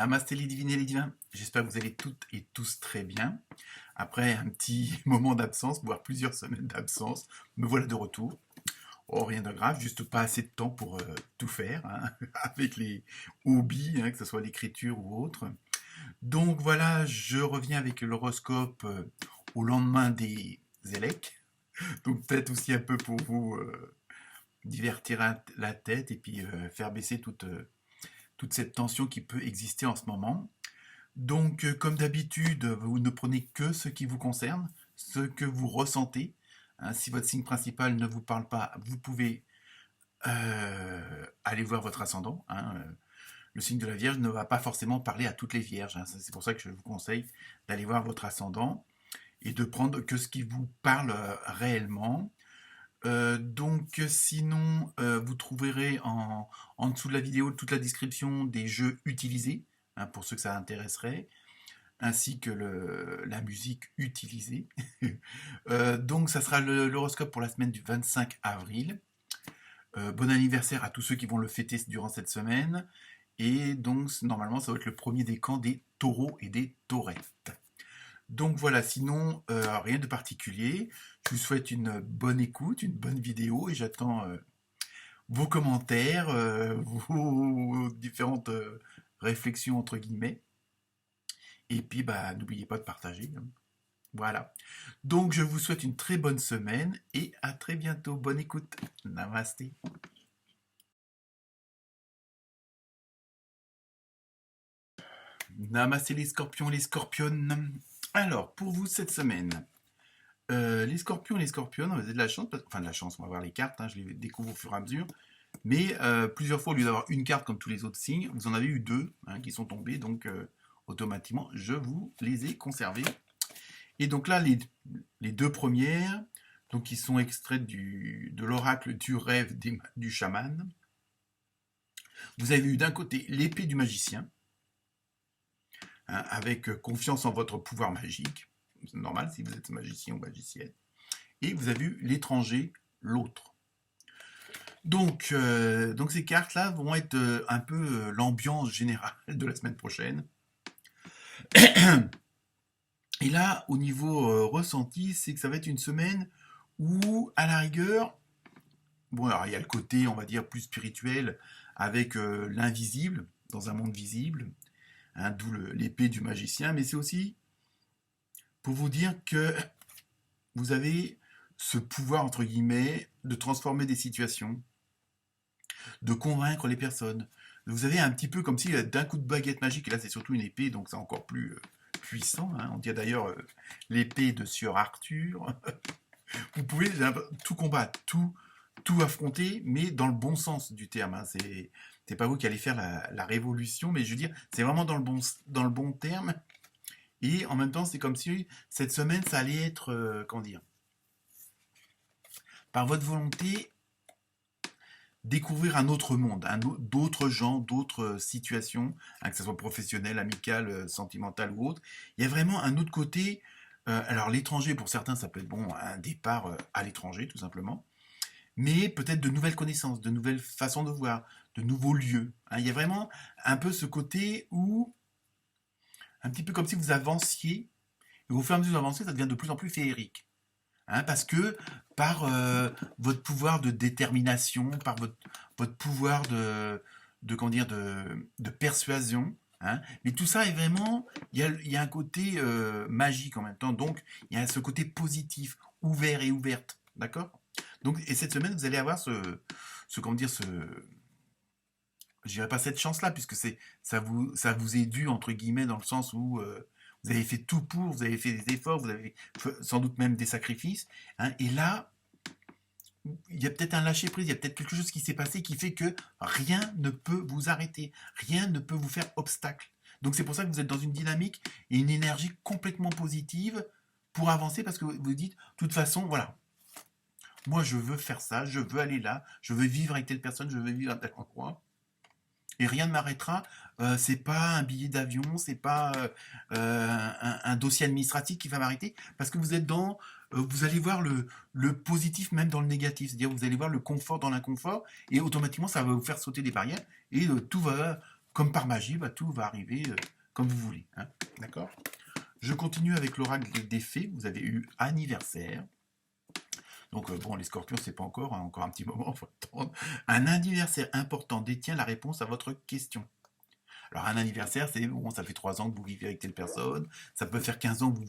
Namasté les divines et les divins, j'espère que vous allez toutes et tous très bien. Après un petit moment d'absence, voire plusieurs semaines d'absence, me voilà de retour. Oh, rien de grave, juste pas assez de temps pour tout faire, hein, avec les hobbies, hein, que ce soit l'écriture ou autre. Donc voilà, je reviens avec l'horoscope au lendemain des élects. Donc peut-être aussi un peu pour vous divertir la tête et puis faire baisser toute cette tension qui peut exister en ce moment. Donc, comme d'habitude, vous ne prenez que ce qui vous concerne, ce que vous ressentez. Hein, si votre signe principal ne vous parle pas, vous pouvez aller voir votre ascendant. Hein. Le signe de la Vierge ne va pas forcément parler à toutes les Vierges. Hein. C'est pour ça que je vous conseille d'aller voir votre ascendant et de prendre que ce qui vous parle réellement. Donc sinon, vous trouverez en dessous de la vidéo toute la description des jeux utilisés, hein, pour ceux que ça intéresserait, ainsi que la musique utilisée. Donc ça sera l'horoscope pour la semaine du 25 avril. Bon anniversaire à tous ceux qui vont le fêter durant cette semaine. Et donc normalement ça va être le premier décan des taureaux et des taurettes. Donc voilà, sinon, rien de particulier. Je vous souhaite une bonne écoute, une bonne vidéo et j'attends vos commentaires, vos différentes réflexions entre guillemets. Et puis, bah, n'oubliez pas de partager. Hein. Voilà. Donc, je vous souhaite une très bonne semaine et à très bientôt. Bonne écoute. Namasté. Namasté les scorpions, les scorpionnes. Alors, pour vous cette semaine, les scorpions et les scorpionnes, vous avez de la chance, enfin de la chance, on va voir les cartes, hein, je les découvre au fur et à mesure. Mais plusieurs fois, au lieu d'avoir une carte comme tous les autres signes, vous en avez eu deux hein, qui sont tombés, donc automatiquement, je vous les ai conservés. Et donc là, les deux premières, donc qui sont extraites de l'oracle du rêve du chaman. Vous avez eu d'un côté l'épée du magicien, hein, avec confiance en votre pouvoir magique. C'est normal si vous êtes magicien ou magicienne. Et vous avez eu l'étranger, l'autre. Donc ces cartes-là vont être un peu l'ambiance générale de la semaine prochaine. Et là, au niveau ressenti, c'est que ça va être une semaine où, à la rigueur, bon, alors il y a le côté, on va dire, plus spirituel, avec l'invisible, dans un monde visible, hein, d'où l'épée du magicien, mais c'est aussi pour vous dire que vous avez ce pouvoir, entre guillemets, de transformer des situations, de convaincre les personnes. Vous avez un petit peu comme si d'un coup de baguette magique, et là c'est surtout une épée, donc c'est encore plus puissant. Hein. On dit d'ailleurs l'épée de Sieur Arthur. Vous pouvez tout combattre, tout affronter, mais dans le bon sens du terme. Hein. C'est pas vous qui allez faire la révolution, mais je veux dire, c'est vraiment dans le bon terme. Et en même temps, c'est comme si cette semaine, ça allait être, comment dire, par votre volonté, découvrir un autre monde, d'autres gens, d'autres situations, hein, que ce soit professionnel, amical, sentimental ou autre. Il y a vraiment un autre côté. Alors l'étranger, pour certains, ça peut être bon, un départ à l'étranger, tout simplement. Mais peut-être de nouvelles connaissances, de nouvelles façons de voir, de nouveaux lieux. Hein. Il y a vraiment un peu ce côté où, un petit peu comme si vous avanciez, et au fur et à mesure d'avancer, ça devient de plus en plus féerique. Hein, parce que par votre pouvoir de détermination, par votre pouvoir comment dire, de persuasion, hein, mais tout ça est vraiment, il y a un côté magique en même temps, donc il y a ce côté positif, ouvert et ouverte, d'accord? Donc, et cette semaine, vous allez avoir comment dire, je dirais pas cette chance-là, puisque ça vous est dû, entre guillemets, dans le sens où vous avez fait tout pour, vous avez fait des efforts, vous avez fait sans doute même des sacrifices. Hein, et là, il y a peut-être un lâcher-prise, il y a peut-être quelque chose qui s'est passé qui fait que rien ne peut vous arrêter, rien ne peut vous faire obstacle. Donc c'est pour ça que vous êtes dans une dynamique et une énergie complètement positive pour avancer, parce que vous dites, de toute façon, voilà, moi je veux faire ça, je veux aller là, je veux vivre avec telle personne, je veux vivre à tel endroit. Et rien ne m'arrêtera. C'est pas un billet d'avion, c'est pas un dossier administratif qui va m'arrêter, parce que vous êtes vous allez voir le positif même dans le négatif, c'est-à-dire vous allez voir le confort dans l'inconfort, et automatiquement ça va vous faire sauter des barrières, et comme par magie, bah, tout va arriver comme vous voulez. Hein. D'accord? Je continue avec l'oracle des faits. Vous avez eu anniversaire. Donc bon, les scorpions, c'est pas encore, hein, encore un petit moment, faut attendre. Un anniversaire important détient la réponse à votre question. Alors un anniversaire, c'est bon, ça fait 3 ans que vous vivez avec telle personne, ça peut faire 15 ans que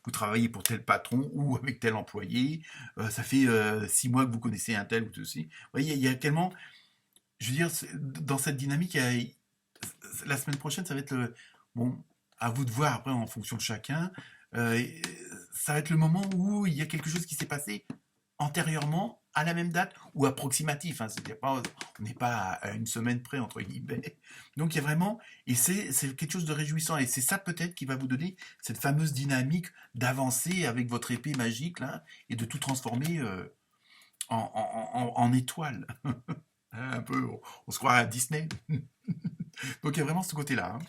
vous travaillez pour tel patron ou avec tel employé, ça fait 6 mois que vous connaissez un tel ou ceci. Vous voyez, il y a tellement, je veux dire, dans cette dynamique, la semaine prochaine, ça va être bon, à vous de voir après en fonction de chacun. euh, Ça va être le moment où il y a quelque chose qui s'est passé antérieurement à la même date ou approximatif. Hein, c'est-à-dire pas, on n'est pas à une semaine près entre guillemets. Donc il y a vraiment, et c'est quelque chose de réjouissant. Et c'est ça peut-être qui va vous donner cette fameuse dynamique d'avancer avec votre épée magique là et de tout transformer en étoile. Un peu, on se croit à Disney. Donc il y a vraiment ce côté-là. Hein.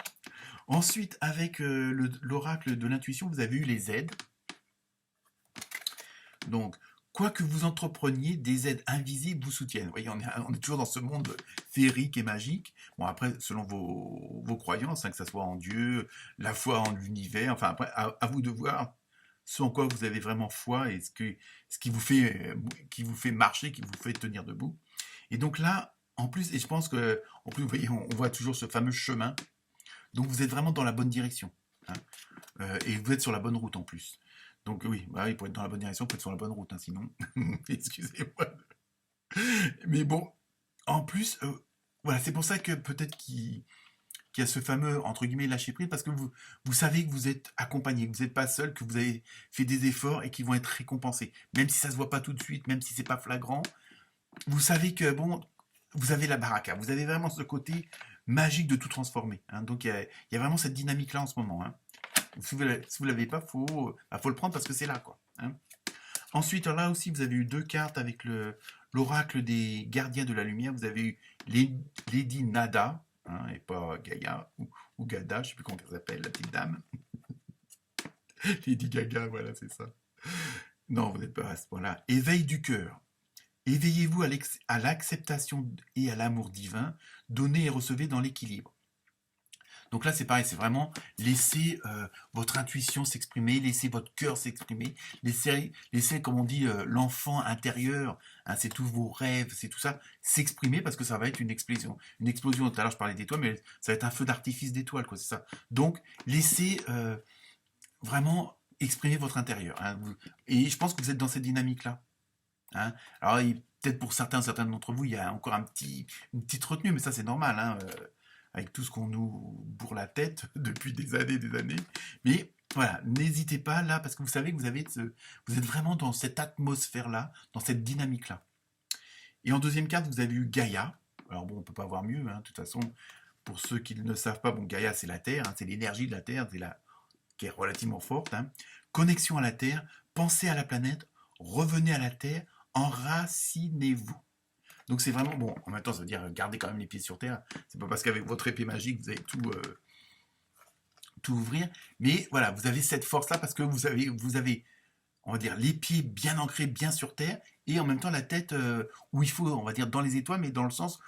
Ensuite, avec l'oracle de l'intuition, vous avez eu les aides. Donc, quoi que vous entrepreniez, des aides invisibles vous soutiennent. Vous voyez, on est toujours dans ce monde féerique et magique. Bon, après, selon vos croyances, hein, que ce soit en Dieu, la foi en l'univers, enfin, après, à vous de voir ce en quoi vous avez vraiment foi et ce qui vous fait marcher, qui vous fait tenir debout. Et donc là, en plus, et je pense que, en plus, vous voyez, on voit toujours ce fameux chemin. Donc, vous êtes vraiment dans la bonne direction. Hein. Et vous êtes sur la bonne route en plus. Donc oui, bah oui, pour être dans la bonne direction, il faut être sur la bonne route, hein, sinon. Excusez-moi. Mais bon, en plus, voilà, c'est pour ça que peut-être qu'il y a ce fameux, entre guillemets, lâcher prise, parce que vous savez que vous êtes accompagné, que vous n'êtes pas seul, que vous avez fait des efforts et qui vont être récompensés. Même si ça ne se voit pas tout de suite, même si c'est pas flagrant, vous savez que, bon, vous avez la baraka, vous avez vraiment ce côté magique de tout transformer. Hein. Donc il y a vraiment cette dynamique-là en ce moment. Hein. Si vous ne l'avez pas, faut le prendre parce que c'est là, quoi. Hein. Ensuite, là aussi, vous avez eu 2 cartes avec l'oracle des gardiens de la lumière. Vous avez eu Lady Nada, hein, et pas Gaïa, ou Gada, je ne sais plus comment elle s'appelle, la petite dame. Lady Gaga, voilà, c'est ça. Non, vous n'êtes pas à ce point-là. Éveil du cœur. Éveillez-vous à l'acceptation et à l'amour divin, donnez et recevez dans l'équilibre. Donc là, c'est pareil, c'est vraiment laisser votre intuition s'exprimer, laisser votre cœur s'exprimer, laisser comme on dit, l'enfant intérieur, hein, c'est tous vos rêves, c'est tout ça, s'exprimer parce que ça va être une explosion. Une explosion, tout à l'heure je parlais d'étoiles, mais ça va être un feu d'artifice d'étoiles, quoi, c'est ça. Donc, laissez vraiment exprimer votre intérieur. Hein, et je pense que vous êtes dans cette dynamique-là. Hein. Alors, peut-être pour certains d'entre vous, il y a encore une petite retenue, mais ça c'est normal. Hein, avec tout ce qu'on nous bourre la tête depuis des années. Mais voilà, n'hésitez pas là, parce que vous savez que vous êtes vraiment dans cette atmosphère-là, dans cette dynamique-là. Et en deuxième carte, vous avez eu Gaïa. Alors bon, on ne peut pas voir mieux, hein, de toute façon, pour ceux qui ne savent pas, bon, Gaïa, c'est la Terre, hein, c'est l'énergie de la Terre, qui est relativement forte. Hein. Connexion à la Terre, pensez à la planète, revenez à la Terre, enracinez-vous. Donc c'est vraiment bon. En même temps, ça veut dire garder quand même les pieds sur terre. C'est pas parce qu'avec votre épée magique vous allez tout ouvrir, mais voilà, vous avez cette force-là parce que vous avez, on va dire, les pieds bien ancrés, bien sur terre, et en même temps la tête où il faut, on va dire, dans les étoiles, mais dans le sens,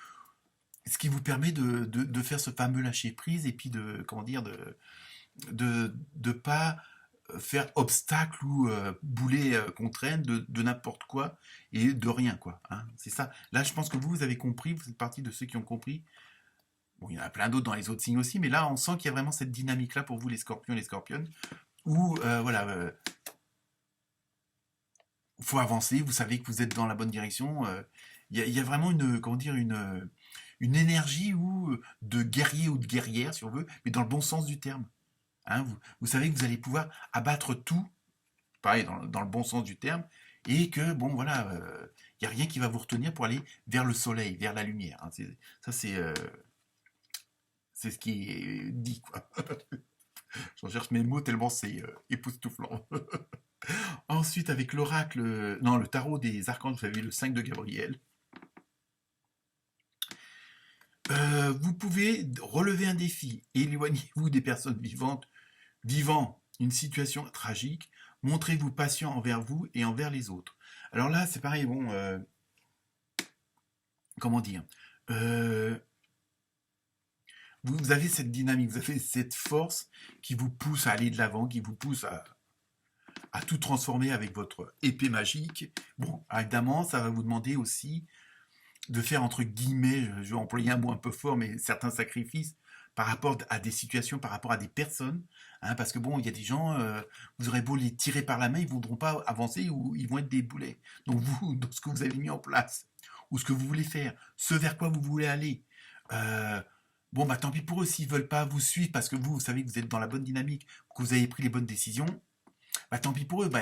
ce qui vous permet de faire ce fameux lâcher prise et puis de, comment dire, de pas faire obstacle ou boulet contrainte de n'importe quoi et de rien, quoi. Hein. C'est ça. Là, je pense que vous avez compris, vous êtes partie de ceux qui ont compris. Bon, il y en a plein d'autres dans les autres signes aussi, mais là, on sent qu'il y a vraiment cette dynamique-là pour vous, les scorpions et les scorpionnes, où, voilà, faut avancer, vous savez que vous êtes dans la bonne direction. Il y a vraiment comment dire, une énergie de guerrier ou de guerrière, si on veut, mais dans le bon sens du terme. Hein, vous savez que vous allez pouvoir abattre tout, pareil, dans le bon sens du terme, et que, bon, voilà, il n'y a rien qui va vous retenir pour aller vers le soleil, vers la lumière. Hein. Ça, c'est ce qui est dit, quoi. J'en cherche mes mots tellement c'est époustouflant. Ensuite, avec l'oracle, non, le tarot des archanges, vous avez le 5 de Gabriel. Vous pouvez relever un défi, éloignez-vous des personnes vivant une situation tragique, montrez-vous patient envers vous et envers les autres. Alors là, c'est pareil, bon, comment dire, vous avez cette dynamique, vous avez cette force qui vous pousse à aller de l'avant, qui vous pousse à tout transformer avec votre épée magique. Bon, évidemment, ça va vous demander aussi de faire, entre guillemets, je vais employer un mot un peu fort, mais certains sacrifices par rapport à des situations, par rapport à des personnes, hein, parce que bon, il y a des gens, vous aurez beau les tirer par la main, ils ne voudront pas avancer ou ils vont être des boulets. Donc vous, dans ce que vous avez mis en place, ou ce que vous voulez faire, ce vers quoi vous voulez aller, euh, bon, bah tant pis pour eux s'ils veulent pas vous suivre parce que vous savez que vous êtes dans la bonne dynamique, que vous avez pris les bonnes décisions, bah tant pis pour eux. Bah,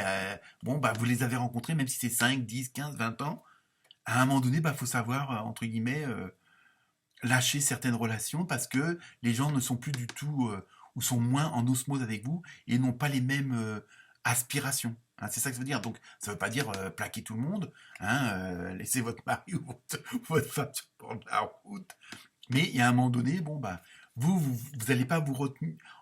bon, bah vous les avez rencontrés, même si c'est 5, 10, 15, 20 ans. À un moment donné, bah faut savoir, entre guillemets, lâcher certaines relations parce que les gens ne sont plus du tout ou sont moins en osmose avec vous et n'ont pas les mêmes aspirations. Hein, c'est ça que ça veut dire. Donc, ça ne veut pas dire plaquer tout le monde, hein, laisser votre mari ou votre femme sur le bord de la route. Mais il y a un moment donné, bon, bah, vous n'allez pas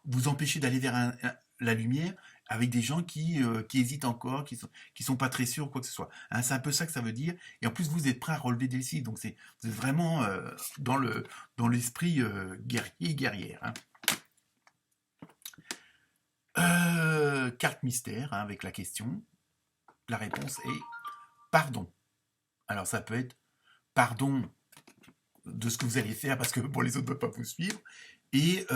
vous empêcher d'aller vers la lumière avec des gens qui hésitent encore, qui sont pas très sûrs ou quoi que ce soit. Hein, c'est un peu ça que ça veut dire. Et en plus, vous êtes prêt à relever des défis. Donc, vous êtes vraiment dans l'esprit guerrier, guerrière. Hein. Carte mystère, hein, avec la question. La réponse est pardon. Alors, ça peut être pardon de ce que vous allez faire parce que bon, les autres ne peuvent pas vous suivre. Et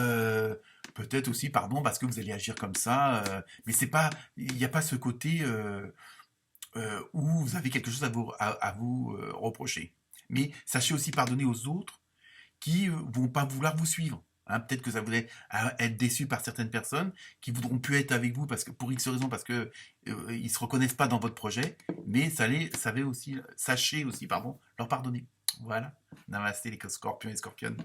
peut-être aussi, pardon, parce que vous allez agir comme ça. Mais c'est pas, il n'y a pas ce côté où vous avez quelque chose à vous reprocher. Mais sachez aussi pardonner aux autres qui vont pas vouloir vous suivre. Hein, peut-être que ça voudrait être déçu par certaines personnes qui voudront plus être avec vous parce que pour X raisons parce que ils se reconnaissent pas dans votre projet, mais sachez aussi pardon leur pardonner. Voilà. Namasté les scorpions et scorpionnes.